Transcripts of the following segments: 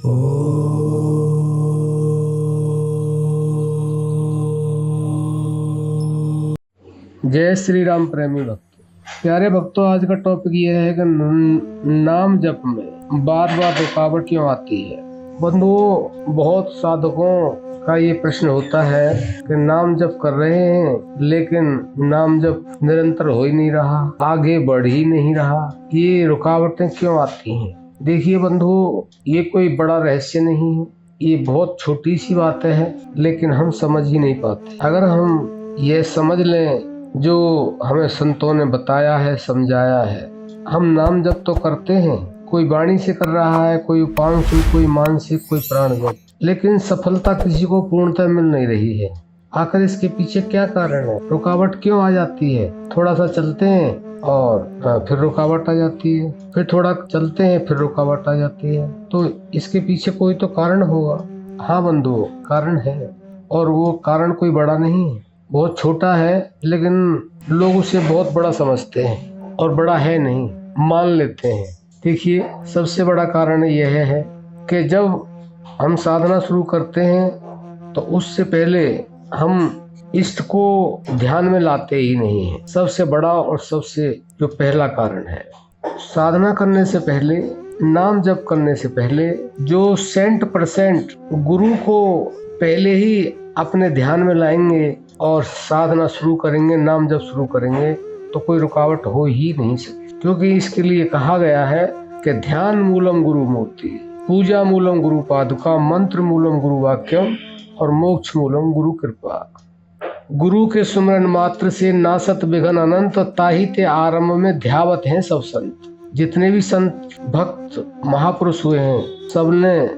जय श्री राम प्रेमी भक्तों। प्यारे भक्तों, आज का टॉपिक यह है कि नाम जप में बार बार रुकावट क्यों आती है। बंधुओं, बहुत साधकों का ये प्रश्न होता है कि नाम जप कर रहे हैं लेकिन नाम जप निरंतर हो ही नहीं रहा, आगे बढ़ ही नहीं रहा। ये रुकावटें क्यों आती हैं? देखिए बंधुओं, ये कोई बड़ा रहस्य नहीं है, ये बहुत छोटी सी बातें हैं, लेकिन हम समझ ही नहीं पाते। अगर हम ये समझ लें जो हमें संतों ने बताया है, समझाया है। हम नाम जप तो करते हैं, कोई वाणी से कर रहा है, कोई उपांशु, कोई मानसिक, कोई प्राणजप, लेकिन सफलता किसी को पूर्णतः मिल नहीं रही है। आखिर इसके पीछे क्या कारण है? रुकावट क्यों आ जाती है? थोड़ा सा चलते हैं और फिर रुकावट आ जाती है, फिर थोड़ा चलते हैं फिर रुकावट आ जाती है। तो इसके पीछे कोई तो कारण होगा। हाँ बंधुओं, कारण है, और वो कारण कोई बड़ा नहीं है, बहुत छोटा है, लेकिन लोग उसे बहुत बड़ा समझते हैं और बड़ा है नहीं, मान लेते हैं। देखिए, सबसे बड़ा कारण यह है कि जब हम साधना शुरू करते हैं तो उससे पहले हम इष्ट को ध्यान में लाते ही नहीं है। सबसे बड़ा और सबसे जो पहला कारण है, साधना करने से पहले, नाम जप करने से पहले जो 100% गुरु को पहले ही अपने ध्यान में लाएंगे और साधना शुरू करेंगे, नाम जप शुरू करेंगे, तो कोई रुकावट हो ही नहीं सकती। क्योंकि इसके लिए कहा गया है कि ध्यान मूलम गुरु मूर्ति, पूजा मूलम गुरु पादुका, मंत्र मूलम गुरु वाक्यम और मोक्ष मूलम गुरु कृपा। गुरु के सुमरन मात्र से नासत विघन अनंत, ताहि ते आरंभ में ध्यावत हैं सब संत। जितने भी संत भक्त महापुरुष हुए हैं, सबने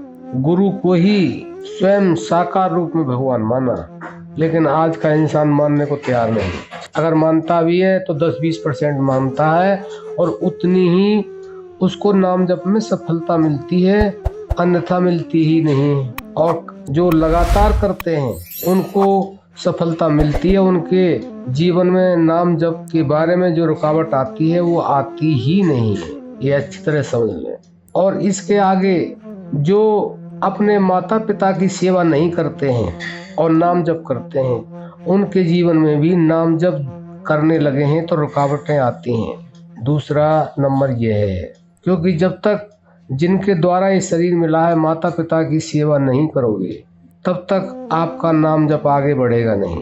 गुरु को ही स्वयं साकार रूप में भगवान माना, लेकिन आज का इंसान मानने को तैयार नहीं। अगर मानता भी है तो 10-20% मानता है, और उतनी ही उसको नाम जप में सफलता मिलती है, अन्यथा मिलती ही नहीं। और जो लगातार करते हैं उनको सफलता मिलती है। उनके जीवन में नाम जप के बारे में जो रुकावट आती है वो आती ही नहीं है, ये अच्छी तरह समझ लें। और इसके आगे जो अपने माता पिता की सेवा नहीं करते हैं और नाम जप करते हैं, उनके जीवन में भी नाम जप करने लगे हैं तो रुकावटें आती हैं। दूसरा नंबर यह है, क्योंकि जब तक जिनके द्वारा ये शरीर मिला है माता पिता की सेवा नहीं करोगे, तब तक आपका नाम जप आगे बढ़ेगा नहीं।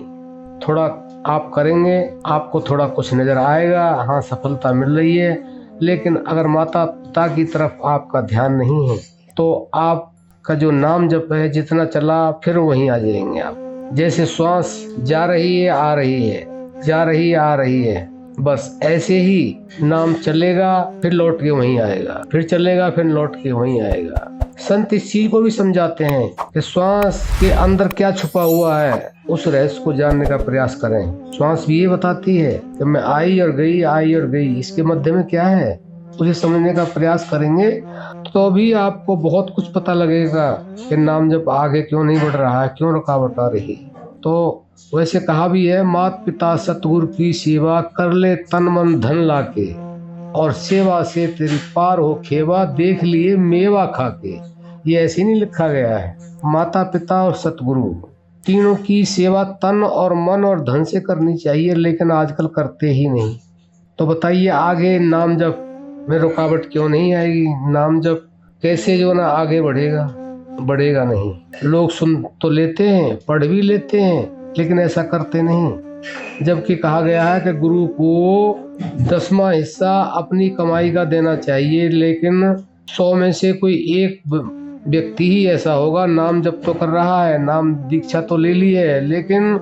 थोड़ा आप करेंगे, आपको थोड़ा कुछ नजर आएगा, हाँ सफलता मिल रही है, लेकिन अगर माता पिता की तरफ आपका ध्यान नहीं है तो आपका जो नाम जप है जितना चला फिर वहीं आ जाएंगे आप। जैसे श्वास जा रही है आ रही है, जा रही है आ रही है, बस ऐसे ही नाम चलेगा फिर लौट के वहीं आएगा, फिर चलेगा फिर लौट के वहीं आएगा। संत इस चीज को भी समझाते हैं कि श्वास के अंदर क्या छुपा हुआ है, उस रहस्य को जानने का प्रयास करें। श्वास भी ये बताती है कि मैं आई और गई, आई और गई, इसके मध्य में क्या है, उसे समझने का प्रयास करेंगे तो भी आपको बहुत कुछ पता लगेगा कि नाम जब आगे क्यों नहीं बढ़ रहा है, क्यों रुकावट आ रही। तो वैसे कहा भी है, मात पिता सतगुरु की सेवा कर ले तन मन धन लाके, और सेवा से तेरी पार हो खेवा, देख लिए मेवा खाके। ये ऐसे नहीं लिखा गया है। माता पिता और सतगुरु तीनों की सेवा तन और मन और धन से करनी चाहिए, लेकिन आजकल करते ही नहीं। तो बताइए आगे नाम जप में रुकावट क्यों नहीं आएगी? नाम जप कैसे जो ना आगे बढ़ेगा? बढ़ेगा नहीं। लोग सुन तो लेते हैं, पढ़ भी लेते हैं, लेकिन ऐसा करते नहीं। जबकि कहा गया है कि गुरु को 10वां हिस्सा अपनी कमाई का देना चाहिए, लेकिन 100 में से कोई एक व्यक्ति ही ऐसा होगा, नाम जप तो कर रहा है, नाम दीक्षा तो ले ली है, लेकिन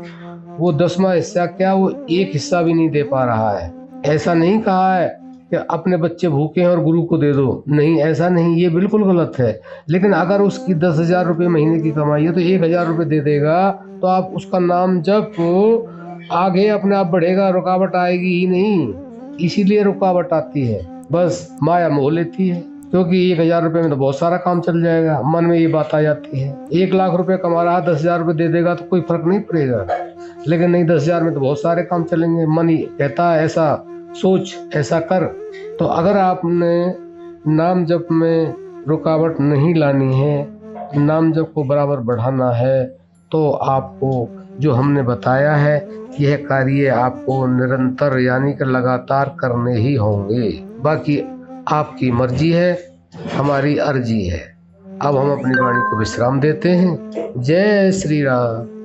वो 10वां हिस्सा क्या, वो एक हिस्सा भी नहीं दे पा रहा है। ऐसा नहीं कहा है कि अपने बच्चे भूखे हैं और गुरु को दे दो, नहीं, ऐसा नहीं, ये बिल्कुल गलत है। लेकिन अगर उसकी 10,000 रुपये महीने की कमाई है तो 1,000 रुपये दे देगा, तो आप उसका नाम जप आगे अपने आप बढ़ेगा, रुकावट आएगी ही नहीं। इसीलिए रुकावट आती है, बस माया मोह लेती है, क्योंकि 1,000 रुपये में तो बहुत सारा काम चल जाएगा। मन में ये बात आ जाती है, 1 लाख रुपए कमा रहा, 10,000 रुपये दे देगा तो कोई फर्क नहीं पड़ेगा, लेकिन नहीं, 10,000 में तो बहुत सारे काम चलेंगे। मन ही कहता है ऐसा सोच, ऐसा कर। तो अगर आपने नाम जप में रुकावट नहीं लानी है, नाम जप को बराबर बढ़ाना है, तो आपको जो हमने बताया है यह कार्य आपको निरंतर यानी कि लगातार करने ही होंगे। बाकी आपकी मर्जी है, हमारी अर्जी है। अब हम अपनी वाणी को विश्राम देते हैं। जय श्री राम।